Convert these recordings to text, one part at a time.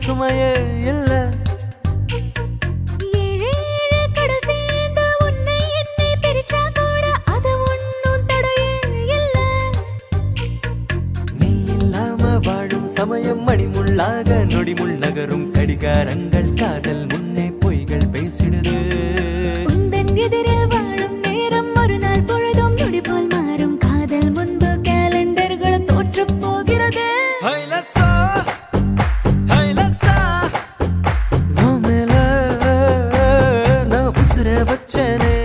சுமையே இல்ல சமயம் மணிமுள்ளாக நொடிமுள் நகரும் கடிகாரங்கள் காதல் முன்னே பொய்கள் பேசிடுது உந்தன் எதிரில் வாழும் நேரம் ஒரு நாள் பொழுதும் நொடி போல் மாறும் காதல் முன்பு கேலண்டர்களும் தோற்று போகிறது மேல நான் உசுர வச்சனே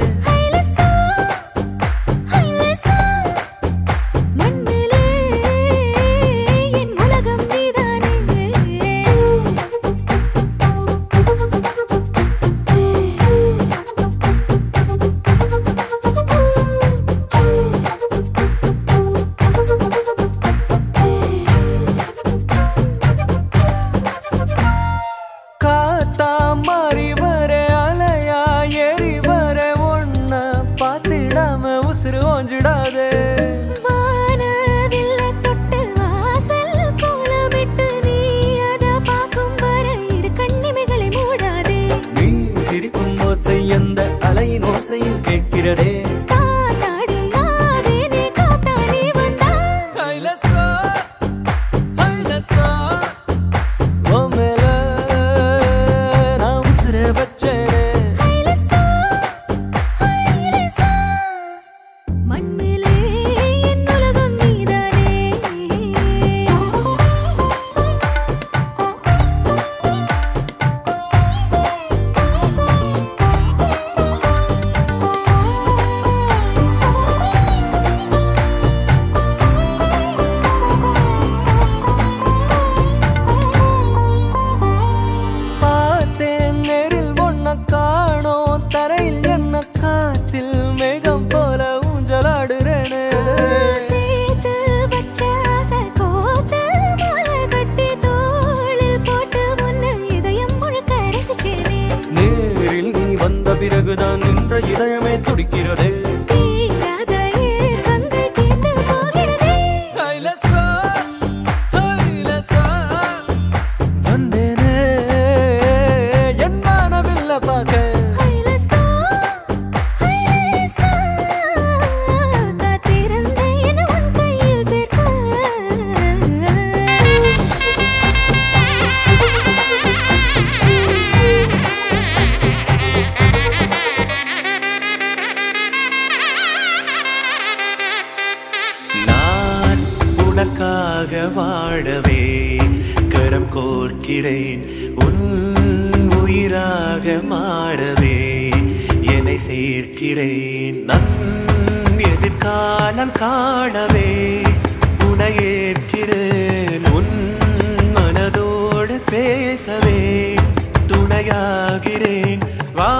எந்த அலையின் ஓசையில் கேட்கிறதே மேல நான் உசுர வச்சேனே மண்ணிலே என் உலகம் நீதானே பிறகுதான் நின்ற இதயமே துடிக்கிறது வந்தேனே என் மானவில்ல பார்க்க உனக்காக வாழவே கரம் கோர்க்கிறேன் உன் உயிராக மாறவே என்னை சேர்க்கிறேன் நன் எதிர்காலம் காணவே உன்னை ஏற்கிறேன் உன் மனதோடு பேசவே துணையாகிறேன் வா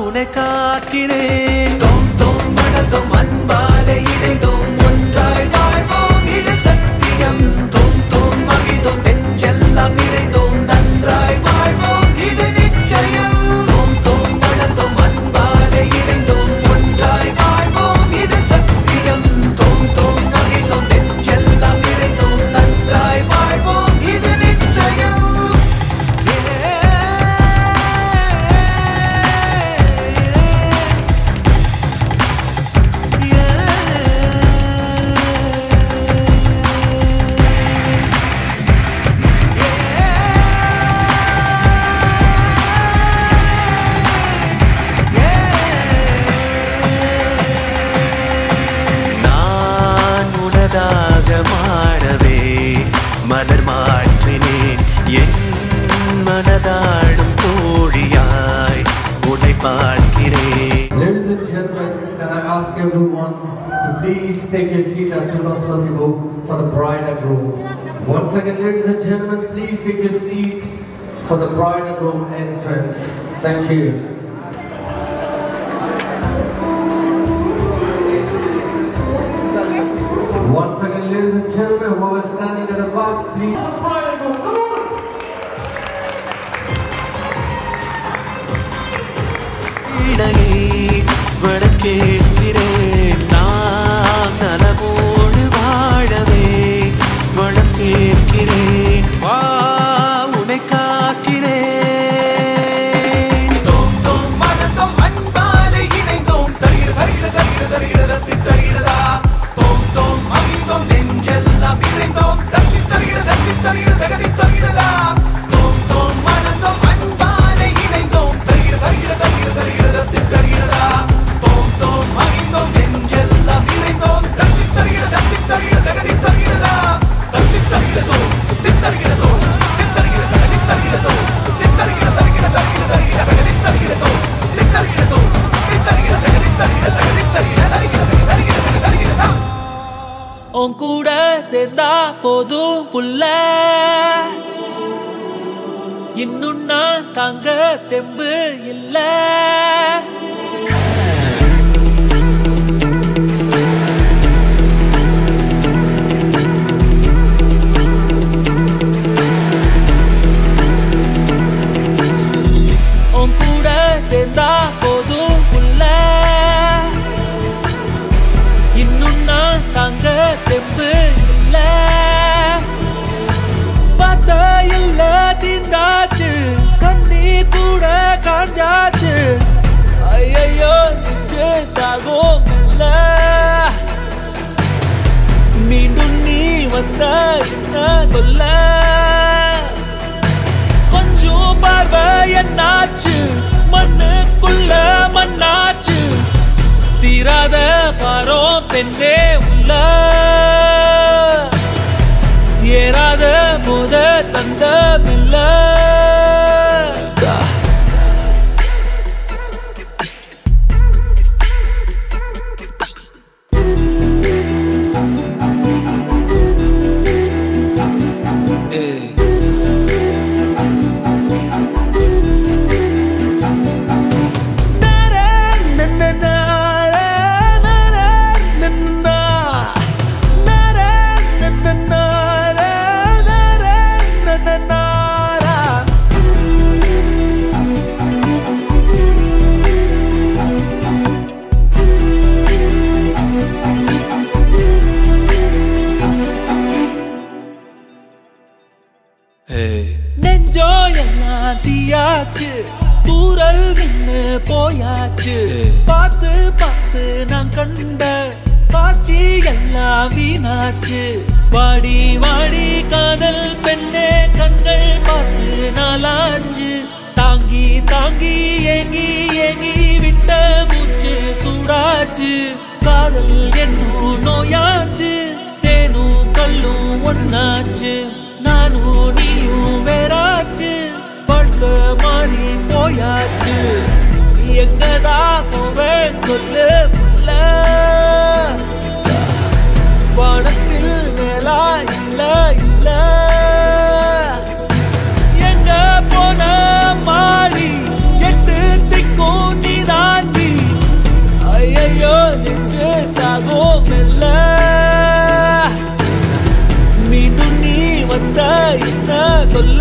உன்னை காக்கிறேன் தோம் தோம் மனதும் அன்பாலே இணைந்தோம் ஒன்றாய் வாழ்வோம் இது சத்தியம் தோம் தோம் மகிழ்ந்தோம் நெஞ்செல்லாம் நிறைந்தோம் நன்றாய் வாழ்வோம் இது நிச்சயம் தோம் தோம் மனதும் அன்பாலே இணைந்தோம் ஒன்றாய் வாழ்வோம் இது சத்தியம் தோம் தோம் மகிழ்ந்தோம் நெஞ்செல்லாம் நிறைந்தோம் நன்றாய் வாழ்வோம் இது நிச்சயம் மாறவே மலர் மாற்றினேன் என் மனதாடும் தோழியாய் உன்னை பார்க்கிறேன். Ladies and gentlemen, can I ask everyone to please take your seat as soon as possible for the bride and groom. Once again, ladies and gentlemen, please take your seat for the bride and groom entrance. Thank you. Once again, ladies and gentlemen, who are standing at the back, please. Bride and groom, come on! வடக்கேற்கிறேன் நான் நலமோடு வாழவே வளம் சேர்க்கிறேன் வா உன்னை சேர்ந்தா போதும் புள்ள இன்னும் நான் தாங்க தெம்பு இல்ல உன் கூட சேர்ந்தா போதும் புள்ள இன்னும் நான் தாங்க தெம்பு இல்ல பார்த்த இல்ல தீந்தாச்சு கண்ணி கூட காஞ்சாச்சு ஐயோ நின்று சாகும் இல்ல மீண்டும் நீ வந்த என்ன கொல்ல கொஞ்சம் பார்வை என்னாச்சு மண்ணுக்குள்ள மண்ணாச்சு தீராத பாரோ பெண்ணே உள்ள ஏறாத போத தந்த பில்ல நெஞ்சோ எல்லாம் தீயாச்சு தூரல் நின்று போயாச்சு பார்த்து பார்த்து நான் கண்ட காட்சி எல்லாம் வீணாச்சு வாடி வாடி காதல் பெண்ணே கண்கள் பார்த்து நாளாச்சு தாங்கி தாங்கி ஏங்கி ஏங்கி விட்ட மூச்சு சூடாச்சு காதல் என்னும் நோயாச்சு தேனும் கல்லும் ஒன்னாச்சு நானும் நீயும் வேறாச்சு வாழ்க்கை மாறி போயாச்சு எங்கதா போவே சொல்லு புள்ள வானத்தில் மேலா இல்ல இல்ல எங்க போன மாடி எட்டு திக்கும் நீ தாண்டி ஐயோ நின்று சாகும் மெல்ல மீண்டும் நீ வந்த என்ன கொல்ல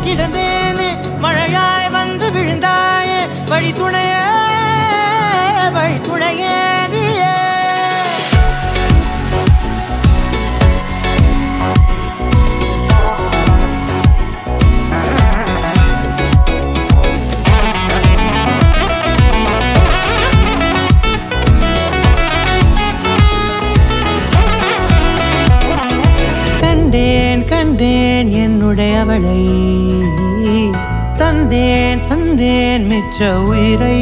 கிடந்தேனே மழையாய் வந்து விழுந்தாயே வழி துணையே கண்டேன் என்னுடையவளை தந்தேன் மிச்ச உயிரை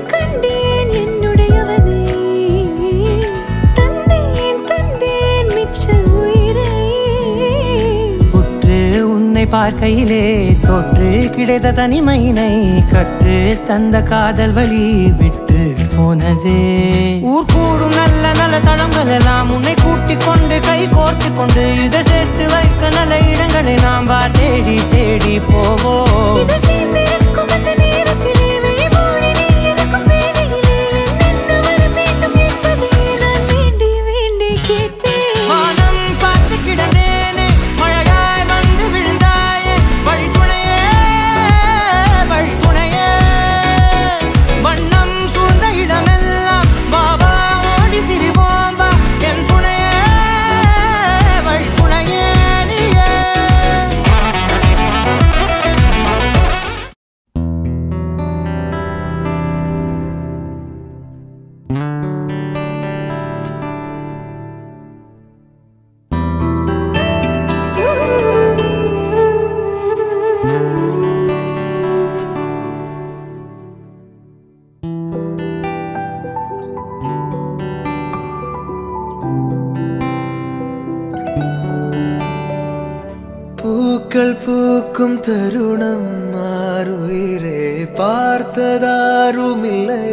கண்டேன் என்னுடையவனை தந்தேன் மிச்ச உயிரை உற்று உன்னை பார்க்கையிலே தோற்று கிடைத்த தனிமையினை கற்று தந்த காதல் வழி விட்டு போனதே ஊர் கூடும் நல்ல நல்ல தளங்கள் எல்லாம் உன்னை கூட்டிக் கொண்டு கை கோர்த்து கொண்டு இதை சேர்த்து வைக்க நல்ல இடங்களை நாம் தேடி தேடி போவோம் வானம் பார்த்து கிடந்தேனே மழையாய் வந்து விழுந்தாயே வழி துணையே வண்ணம் சூழ்ந்த இடமெல்லாம் பாபா ஓடி திரிவோம் வா என் துணையே வழி துணையே நீயே பூக்கள் பூக்கும் தருணம் மாறுயிரே பார்த்ததாருமில்லை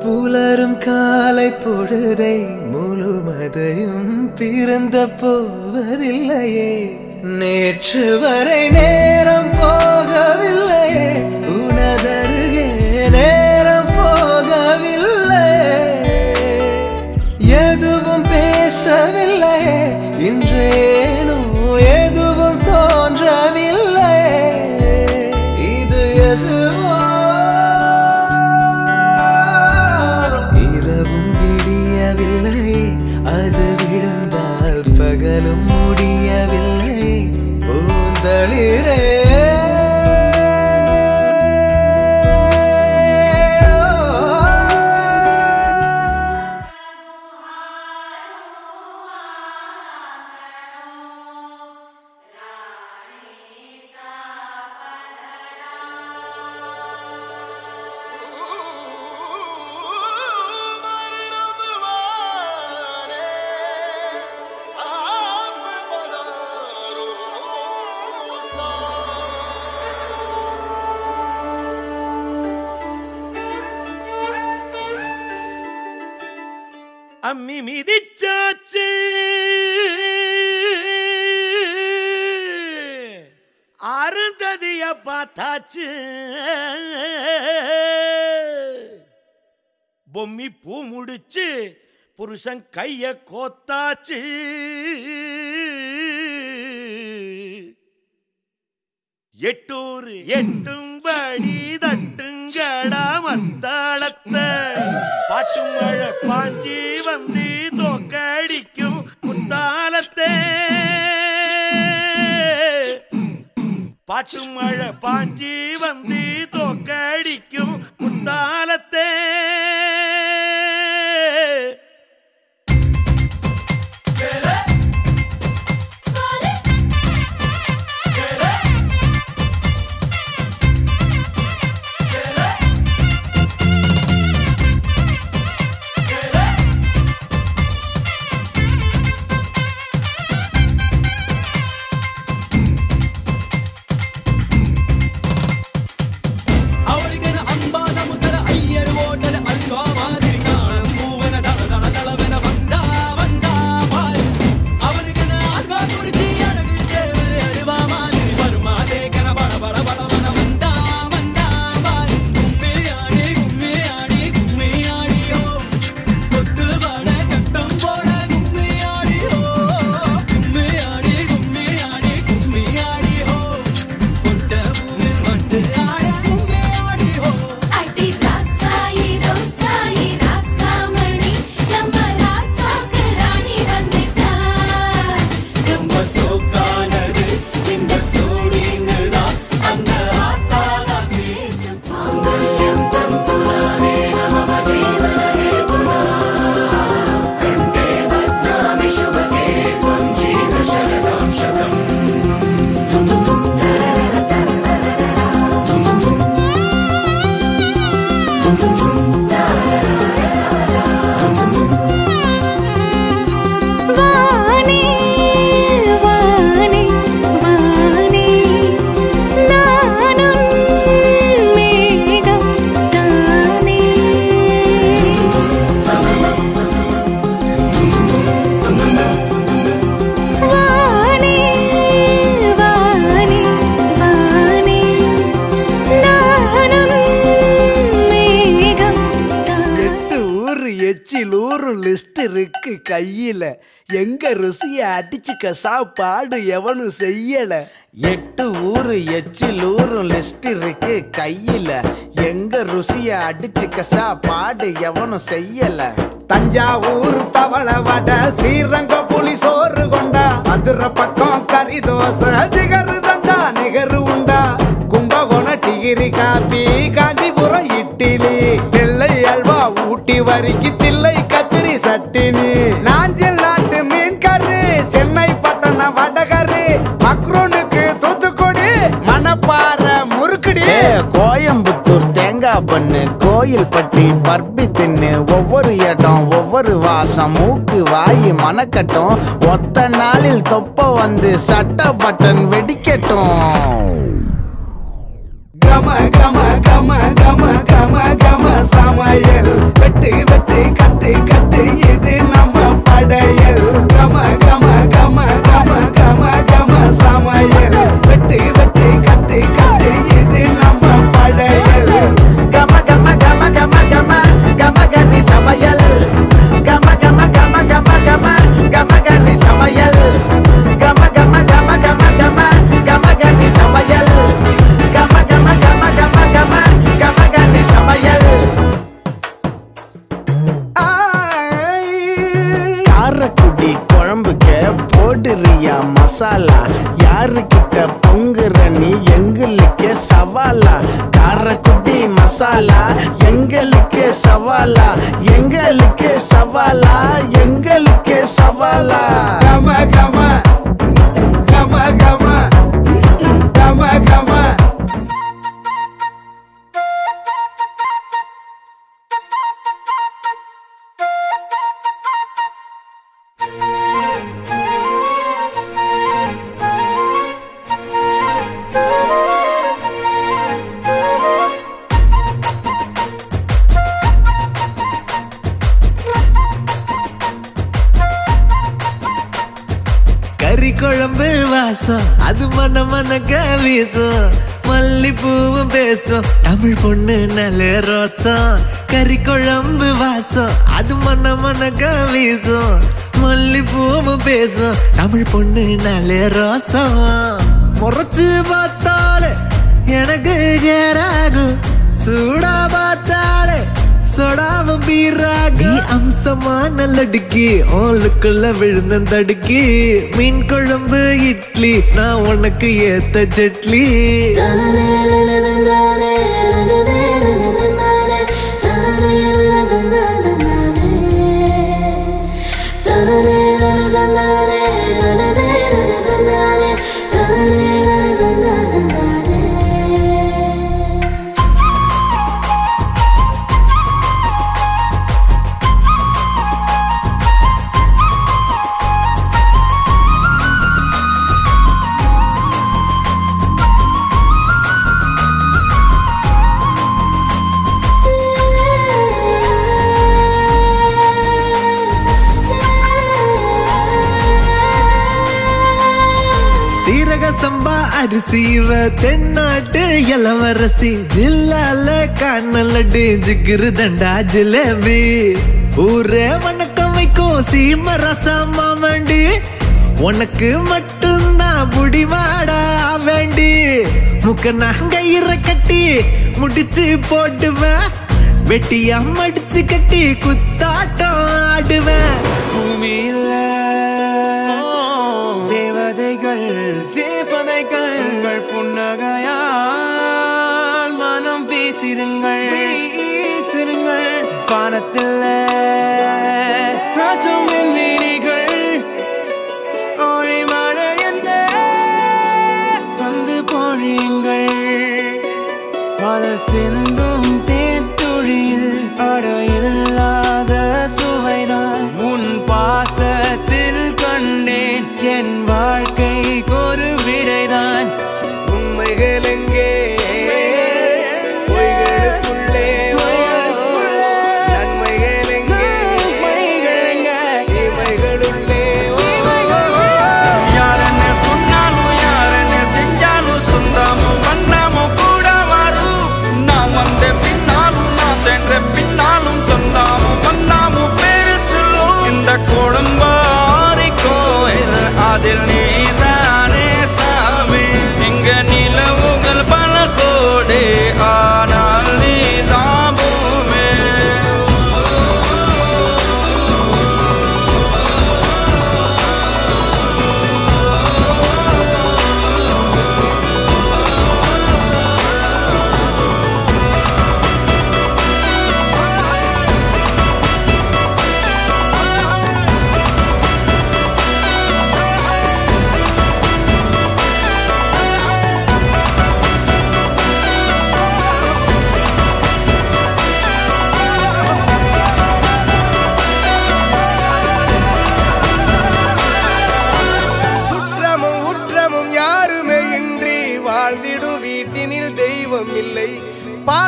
புலரும் காலை பொழுதை முழுமதையும் பிறந்த போவதில்லையே நேற்று வரை நேரம் போகவில்லையே உனதருகே நேரம் போகவில்லை எதுவும் பேசவில்லை இன்றேனோ எதுவும் தோன்றவில்லை இது எதுவோ இரவும் விடியவில்லை அது விழுந்தால் பகலும் முடியவில்லை பூந்தளிரே அம்மி மிதிச்சாச்சு அருந்ததிய பார்த்தாச்சு பொம்மி பூ முடிச்சு புருஷன் கைய கோத்தாச்சு எட்டூர் எட்டும்படி தட்டுங்கடா மத்தாளத்தை பாட்டு மழை பாஞ்சி வந்து தோக்கடிக்கும் குத்தாலத்தே பாட்டு மழை பாஞ்சி வந்து தோக்கடிக்கும் குத்தாலத்தே ಅವರಿಗನ ಅಂಬಾ ಸಮುದ್ರ லிஸ்ட் இருக்கு கையில எங்க ருசிய அடிச்சுக்க சாப்பாடு எவனும் செய்யல 8 ஊரு எச்சிலூரும் லிஸ்ட் இருக்கு கையில எங்க ருசிய அடிச்சுக்க சாப்பாடு எவனும் செய்யல தஞ்சாவூர் தவள வடை ஸ்ரீரங்க புலி சோறு கொண்டா மதுரை பக்கம் கறி தோசை ஜிகரு தண்டா நிகரு உண்டா கும்பகோணம் டிகிரி காப்பி காஞ்சிபுரம் இட்லி நெல்லை அல்வா ஊட்டி வரிக்கு தில்லை கத்திரி சட்டினி நாஞ்சில் நாட்டு மீன் கறி சென்னை பட்டணம் வடகரி மக்ரூனுக்கு தூத்துக்குடி மணப்பாறை முறுக்குடி கோயம்புத்தூர் தேங்காய் பண்ணு கோயில் பட்டி பர்பி தின்னு ஒவ்வொரு இடம் ஒவ்வொரு வாசம் மூக்கு வாயி மணக்கட்டும் ஒத்த நாளில் தொப்ப வந்து சட்ட பட்டன் வெடிக்கட்டும் கம கம கம கம கம கம சமையல் வெட்டு வெட்டு கட்டு கட்டு இது நம்ம படையல் கம கம கம கம கம கம சமையல் வெட்டு வெட்டு கட்டு கட்டு இது நம்ம படையல் கம கம கம கம கம கம கனி சமையல் கம கம கம கம கம கம கனி சமையல் கம கம கம கம கம கம கனி சமையல் கம கம கம கம கம கம கனி சமையல் காரக்குடி குழம்புக்க போடுறியா மசாலா யாருக்கிட்ட பொங்குற நீ எங்களுக்கு சவாலா காரக்குடி மசாலா எங்களுக்கு சவாலா எங்களுக்கு சவாலா எங்களுக்கு சவாலா கம கம கம கம கம கம கறி குழம்பு வாசம் அது மன மனக்க வீசும் மல்லிப்பூவும் பேசும் தமிழ் பொண்ணு நல்ல ரோசம் கறி குழம்பு வாசம் அது மன மனக்க வீசும் மல்லிப்பூவும் பேசும் தமிழ் பொண்ணு நல்ல ரோசம் முறைச்சு பார்த்தாலே எனக்கு கேராகும் சூடா பார்த்தாலே சொடாவும் பீராக அம்சமா நல்லடுக்கி ஓலுக்குள்ள விழுந்த தடுக்கி மீன் குழம்பு இட்லி நான் உனக்கு ஏத்த சட்லி சீரக சம்பா அரிசிவ தென்னாட்டு இளவரசி ஜில்லால காணலடி ஜிகிரு தண்டா ஜிலேபி ஊரே வணக்கம் வைக்கும் சீம ரசமா வேண்டி உனக்கு மட்டும்தான் புடிவாடா வேண்டி முக்க நாங்கயிற கட்டி முடிச்சு போட்டுவேன் வெட்டியா மடிச்சு கட்டி குத்தாட்டம் ஆடுவேன் பூமியில தேவதைகள் புன்னகையால் மனம் வீசிருங்கள் பானத்தில் ஒளி மழை என்ன வந்து பொழியுங்கள் பல சிந்தும் தேத்துழி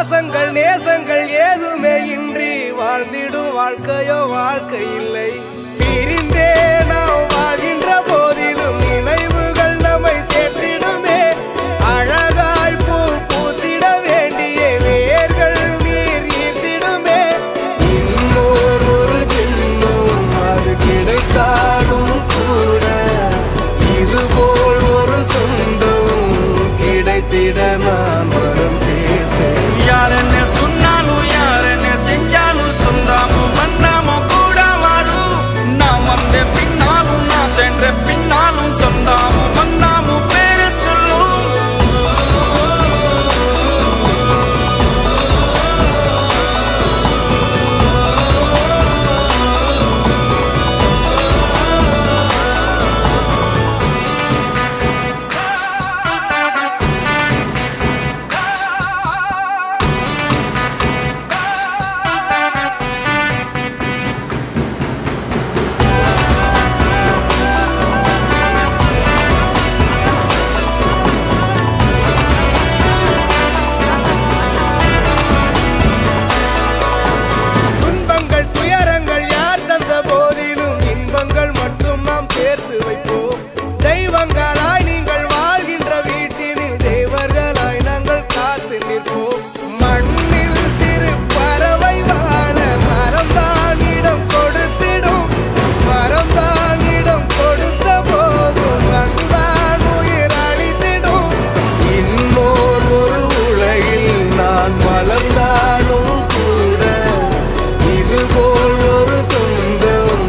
பாசங்கள் நேசங்கள் ஏதுமே இன்றி வாழ்ந்திடும் வாழ்க்கையோ வாழ்க்கை இல்லை. பிரிந்தே நாம் வாழ்கின்ற போதிலும் நினைவுகள் நம்மை சேர்த்திடுமே. அழகாய் பூ பூத்திட வேண்டிய வேர்கள் நீர் ஈர்த்திடுமே. இன்னொரு ஜென்மம் அது கிடைத்தாலும் கூட இதுபோல் ஒரு சொந்தம் கிடைத்திட நான் வரம் கேட்டேன். யார் என்ன சொன்னாலும் யார் என்ன செஞ்சாலும் சொந்தாமும் மன்னாமும் கூட வரும். நான் வந்த பின்னாலும் நான் சென்ற பின்னாலும் சொந்தாமும் மன்னாமும் பேரு சொல்லும். துன்பங்கள் துயரங்கள் யார் தந்த போதிலும் இன்பங்கள் மட்டும் நாம் சேர்த்து வைப்போம். தெய்வங்களாய் நீங்கள் வாழ்கின்ற வீட்டினில் தேவர்களாய் நாங்கள் காத்து நிற்போம். மண்ணில் சிறு பறவை வாழ மரம்தான் இடம் கொடுத்திடும். மரம்தான் இடம் கொடுத்த போதும் மண்தான் உயிர் அளித்திடும். இன்னொரு உலகில் நான் வளர்ந்தாலும் கூட இதுபோல் ஒரு சொந்தம்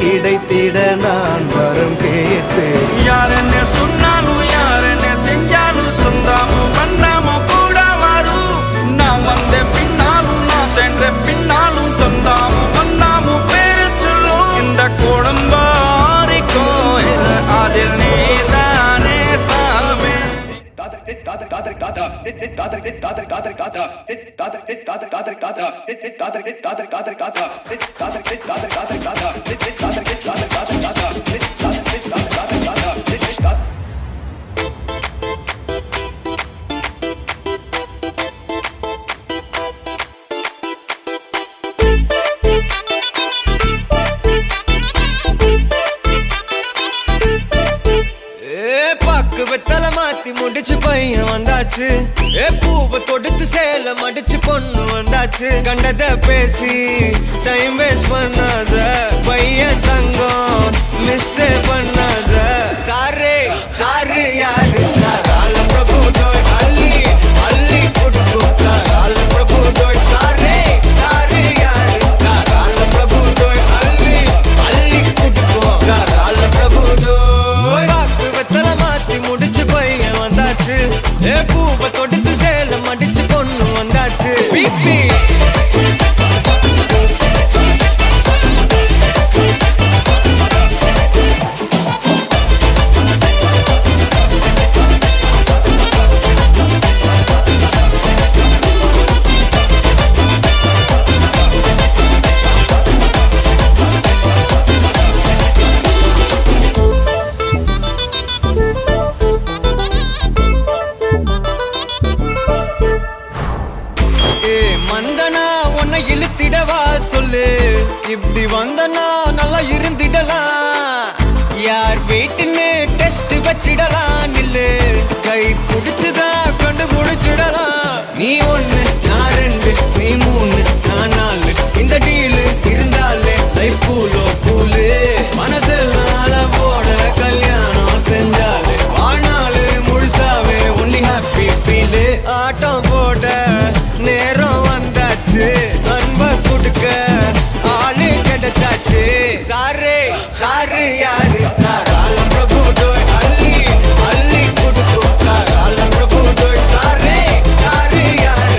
கிடைத்திட நான் வரம் கேட்பேன். யார் என்ன சொன்னாலும் யார் என்ன செஞ்சாலும் சொந்தாமும் மன்னாமும் கூட வரும். நான் வந்த பின்னாலும் நான் சென்ற பின்னாலும் சொந்தாமும் மன்னாமும் பேரு சொல்லும். இந்த குடும்பாரி கோயில் அதில் நீதானே சாமி. பாக்கு வெத்தல மாத்தி முடிச்சு பையன் வந்தாச்சு. பூவை தொடுத்து சேல மடிச்சு பொண்ணு வந்தாச்சு. கண்டத பேசி டைம் வேஸ்ட் பண்ணாத பையன் தங்கம் மிஸ் பண்ணாத. சாரே சாரு யாரு கால பிரபு தோய் அள்ளி அள்ளி கொடுக்கும். கால பிரபு தோய் சாரே சாரு யாரு கால பிரபு தோய் அள்ளி அள்ளி கொடுக்கும். கால பிரபு தோய் பாக்கு வெத்தல மாத்தி முடிச்சு பையன் வந்தாச்சு. பூவை தொடுத்து சேல மடிச்சு பொண்ணு வந்தாச்சு. பிபி மந்தனா உன்னை இழுத்திடவா சொல்லு. இப்படி வந்தனா நல்லா இருந்திடலாம். யார் வீட்டுன்னு டெஸ்ட் வச்சிடலாம். நில்லு கை பிடிச்சுதா கண்டு முடிச்சிடலாம். நீ ஒண்ணு நான் ரெண்டு நீ மூணு நான் நாலு. இந்த டீலு இருந்தாலே லைஃப் கூலோ கூலு. மனசெல்லாம் போட கல்யாணம் செஞ்சாலே ஆனாலு முழுசாவே ஒன்லி ஹாப்பி ஃபீலு. ஆட்டம் போட நேரம் வந்தாச்சு. அன்ப கொடுக்க ஆளு கிடைச்சாச்சு. சாரே சாரு யாரு கால பிரபு தோய் அள்ளி அள்ளி கொடுக்கும். கால பிரபு தோய் சாரே சாரு யாரு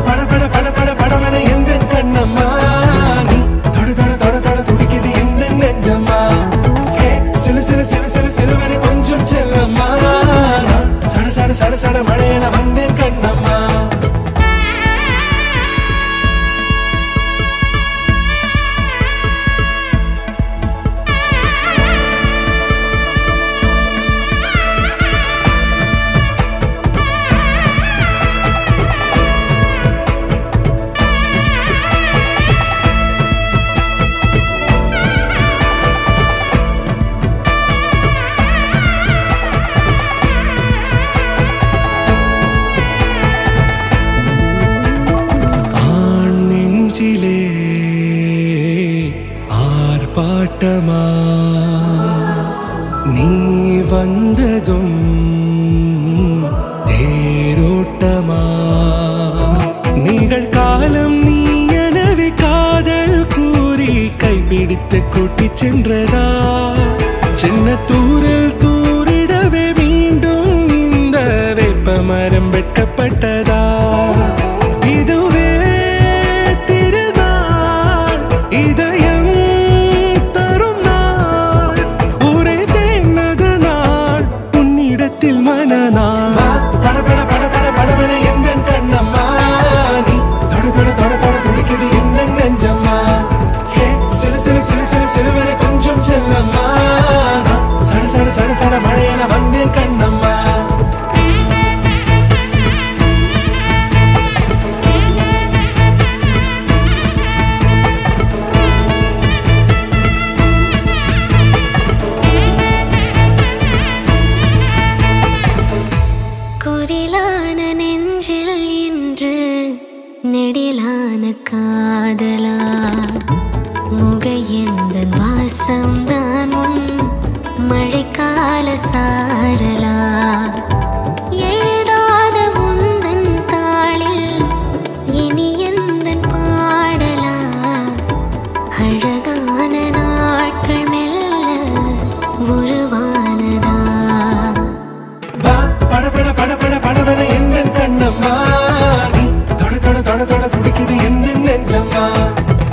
பட பட பட பட படவன எந்த கண்ணம்மா நீ தொட தொட தொட தொட துடிக்குது ஆர்ப்பாட்டமா நீ வந்ததும் தேரோட்டமா நிகழ்காலம் நீ எனவே காதல் கூறி கைப்பிடித்து கூட்டிச் சென்றதா சின்ன தூரல் தூரிடவே மீண்டும் இந்த வேப்பமரம் வெட்கப்பட்டதா இதுவே திருநாள் இதயம் தரும் நாள் ஒரே தேனது நாள் உன்னிடத்தில் மனநாள் படபட படபட படபட எந்த கண்ணம்மா நீ தொட தொட தொட தொட துடிக்குது எந்த நெஞ்சம்மா ஹே சிலு சிலு சிலு சிலு சிலுவன கொஞ்சம் செல்லம்மா சட சட சட சட மழையென வந்தேன் கண்ணம்மா குரிலான நெஞ்சில் இன்று நெடிலான காதலா முகையெந்தன் வாசம்தான் உன் மழைக்கால சாரலா எழுதாத உந்தன் தாளில் இனி எந்தன் பாடலா அழகான நாட்கள் மெல்ல உருவானதா படபட படபட படபட எந்த கண்ணம்மா நீ தொட தொட தொட தொட துடிக்குது எந்த நெஞ்சம்மா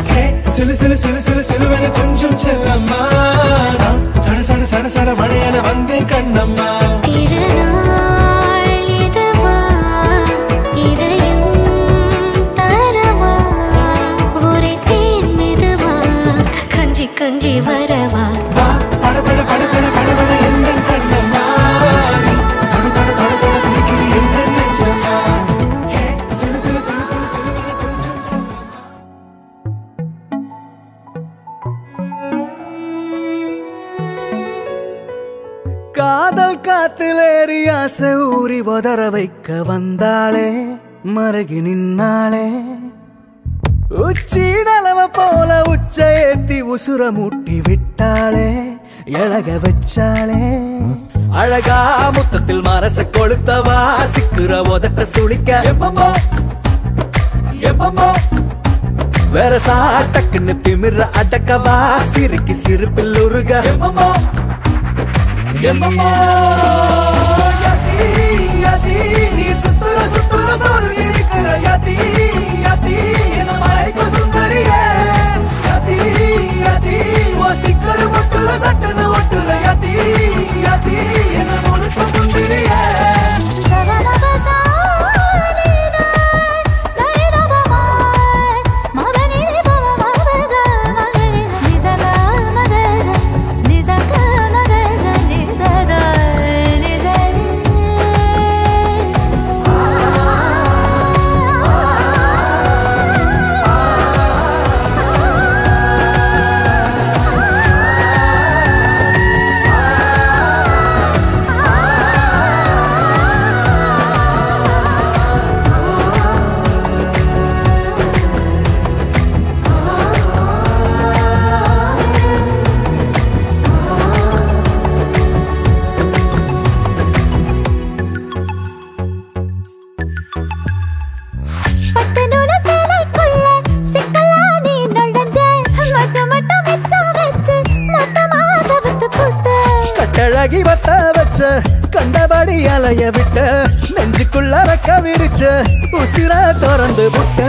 ஹே சிலு சிலு சிலு சிலு சிலுவன கொஞ்சம் செல்லம்மா சட சட சட சட மழையென வந்தேன் கண்ணம்மா திருநாள் இதுவா இதயம் தரவா ஒரே தேன் மெதுவா கஞ்சி கஞ்சி வரவா படபட படபட படபட எந்த கண்ணம்மா நீ தொட தொட தொட தொட துடிக்குது எந்த நெஞ்சம்மா ஹே சிலு சிலு சிலு சிலு சிலுவன கொஞ்சம் செல்லம்மா காதல் காத்திலேறி ஆசை ஊறி உதற வைக்க வந்தாளே மருகி நின்னாளே உச்சி நலவ போல உச்ச ஏத்தி உசுர மூட்டி விட்டாளே எழக வச்சாளே அழகா முத்தத்தில் மரச கொளுத்தவா சிக்குற உதட்ட சுளிக்க எப்பமோ எப்பமோ வேற சாட்டக்குன்னு திமிர அடக்கவா சிறுக்கி சிரிப்பில் உருக எப்பமோ எப்பமோ யதி யதி நீ சுத்துற சுத்துற சொருகி இருக்கிற யதி யதி என்ன மயக்க சுந்தரியே யதி யதி ஓ ஸ்டிக்கர் முட்டுல சட்டன ஒட்டுற யதி யதி என்ன முழுக்க முந்திரியே கட்டழகி வத்த வச்ச கண்டபடி அலைய விட்ட நெஞ்சுக்குள்ள ரக்க விரிச்ச உசிர திறந்து புட்ட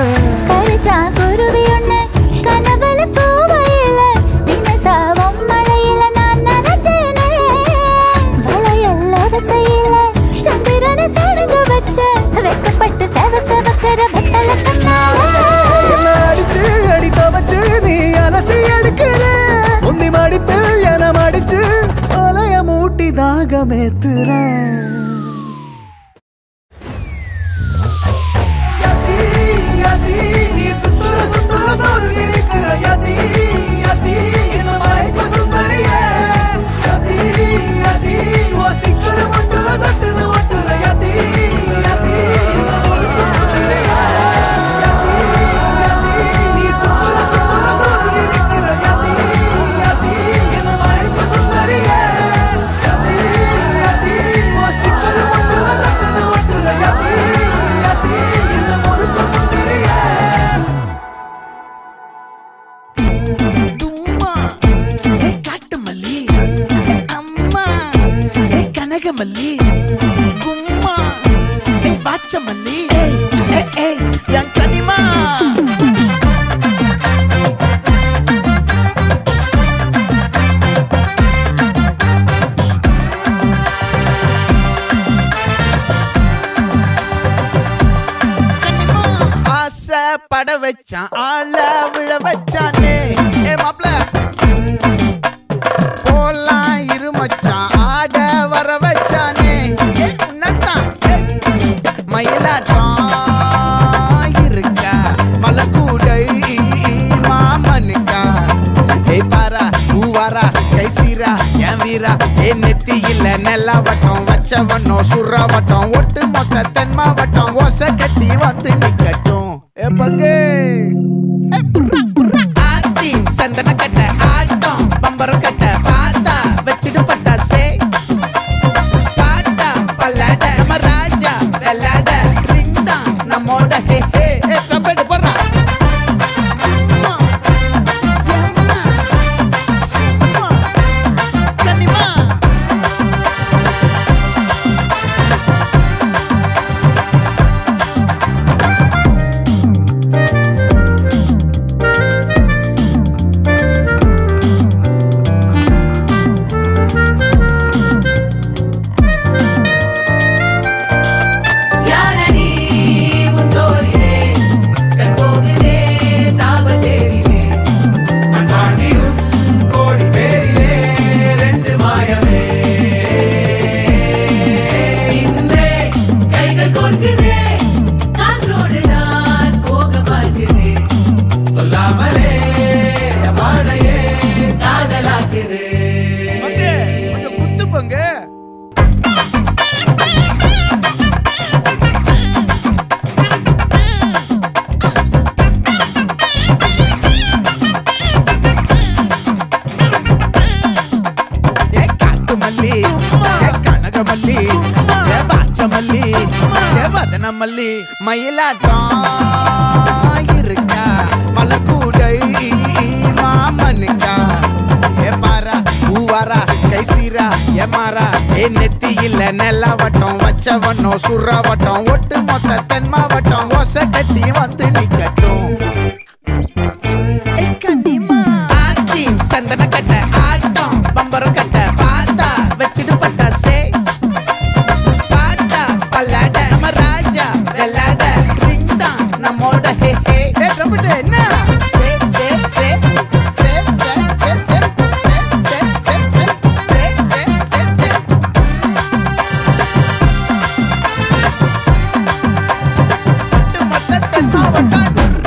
கரிச்சா குருவி ஒண்ணு கனவுல பூவையில தினசாவும் மழையில நான் நனைஞ்சேனே வளையல்லாத செய்யல சந்திரனை சடுங்க வச்ச வெக்கப்பட்டு செவ செவக்கிற பட்டல என்ன அடிச்சு அடித்த வச்சு நீ அலசி எடுக்கிற முந்தி மடிப்பில் என மடிச்சு அலைய மூட்டி தாகமேத்துற நீ சுத்துற சுத்துற சொருகி இருக்கிற யதி யதி என்ன மயக்க சுந்தரியே யதி யதி ஓ ஸ்டிக்கர் முட்டுல சட்டுன ஒட்டுற யதி யதி என்ன முழுக்க சுந்தரியே யதி யதி நீ சுத்துற சுத்துற சொருகி இருக்கிற யதி மல்லி கும்மா பாச்ச மல்லி என் கனிமா பட வச்சான் ஆள விழ வச்சானே மாப்ள போலாம் இருமச்சான் ஆட வர வச்சானே உன்னத்தான் மயிலாட்டம் இருக்கா மலக்கூடை மாமனுக்கா பாரா பூவாரா கைசீரா என் வீரா நெத்தி இல்ல நெல்லா வட்டம் வச்சவனோ சுறா வட்டம் ஒட்டு மொத்த தென் மாவட்டம் ஓசை கட்டி வந்து நிக்கட்டும் பங்கே ஆத்தி சந்தன கட்ட ஆட்டம் பம்பரம் கட்ட பாத்தா வச்சிடு பட்டாசே பாட்டா பல்லாட நம்ம ராஜா வெள்ளாட ரிங் தான் நம்மோட ஹே ஹே கபடி போறா மல்லி மயிலாட்டம் இருக்கா மலக்கூடை மாமனுக்கா பாரா பூவாரா கைசீரா எமாரா நெத்தி இல்ல நெல்லா வட்டம் வச்சவனோ சுறா வட்டம் ஒட்டு மொத்த தென் மாவட்டம் ஓசை கட்டி வந்து நிக்கட்டும் ஆச்சி சந்தன கட்ட ஆட்டம் பம்பரம் கட்ட பாத்தா வச்சிடு பட்டாசே பாட்டா பல்லாட நம்ம ராஜா வெள்ளாட ரிங் தான் நம்மோட ஹே ஹே என்ன மொத்த தென் மாவட்டம்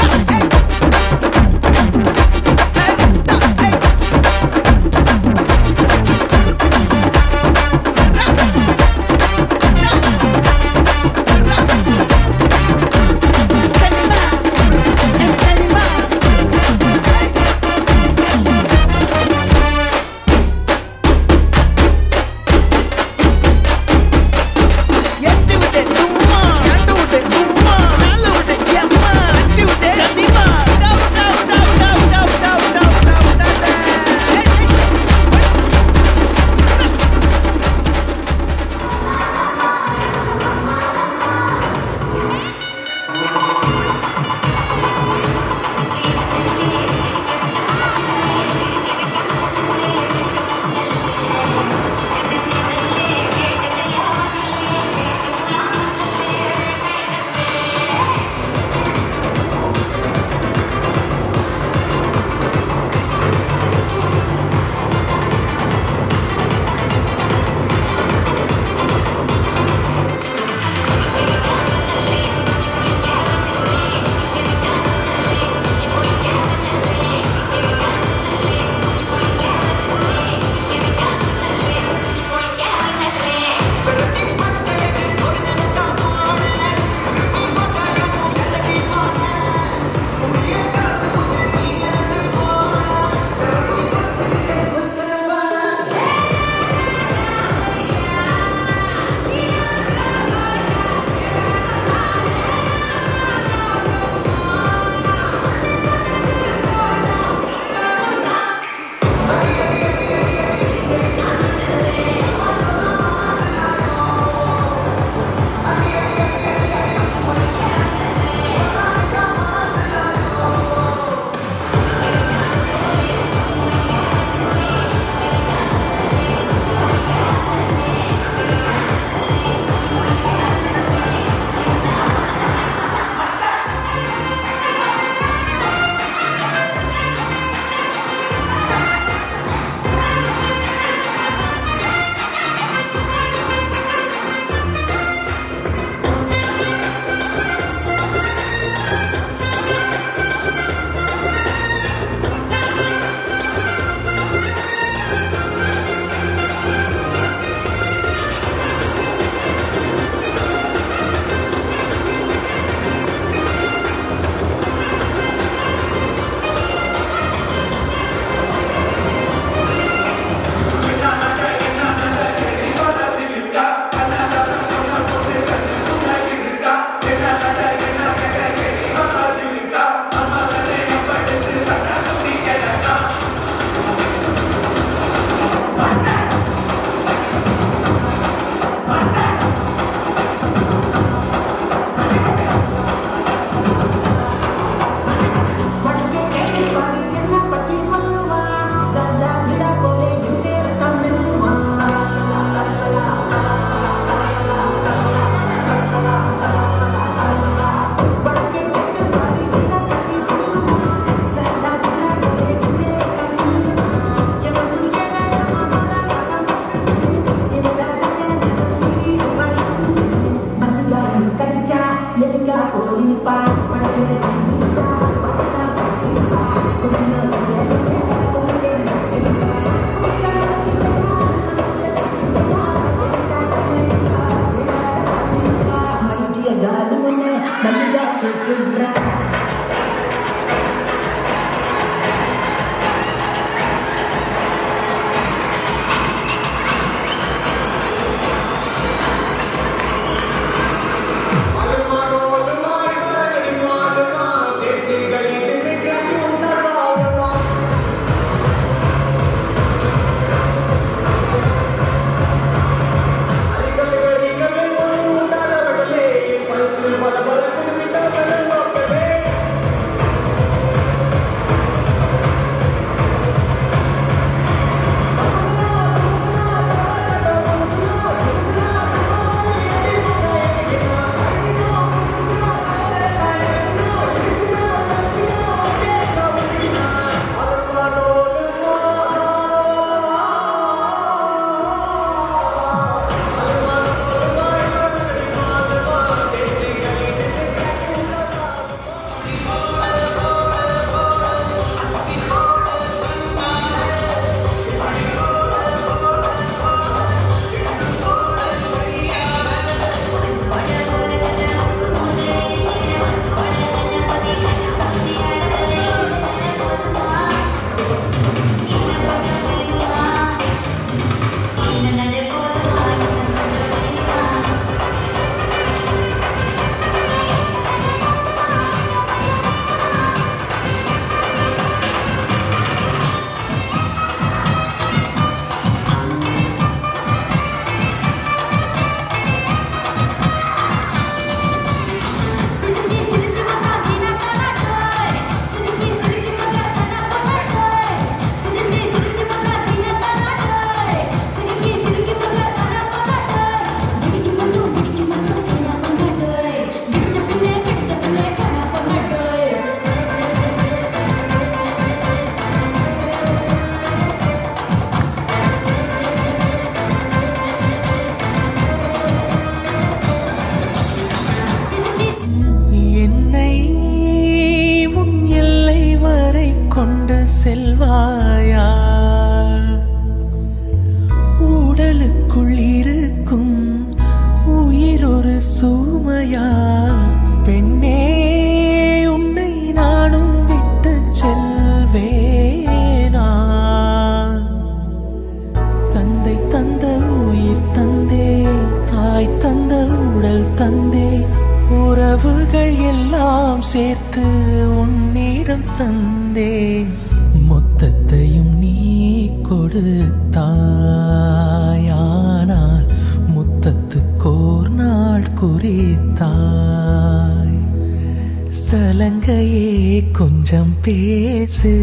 உறவுகள் எல்லாம் சேர்த்து உன்னிடம் தந்தேன், மொத்தத்தையும் நீ கொடுத்தாயானால் முத்தத்துக்கோர் நாள் குறித்தாய். சலங்கையே கொஞ்சம் பேசு,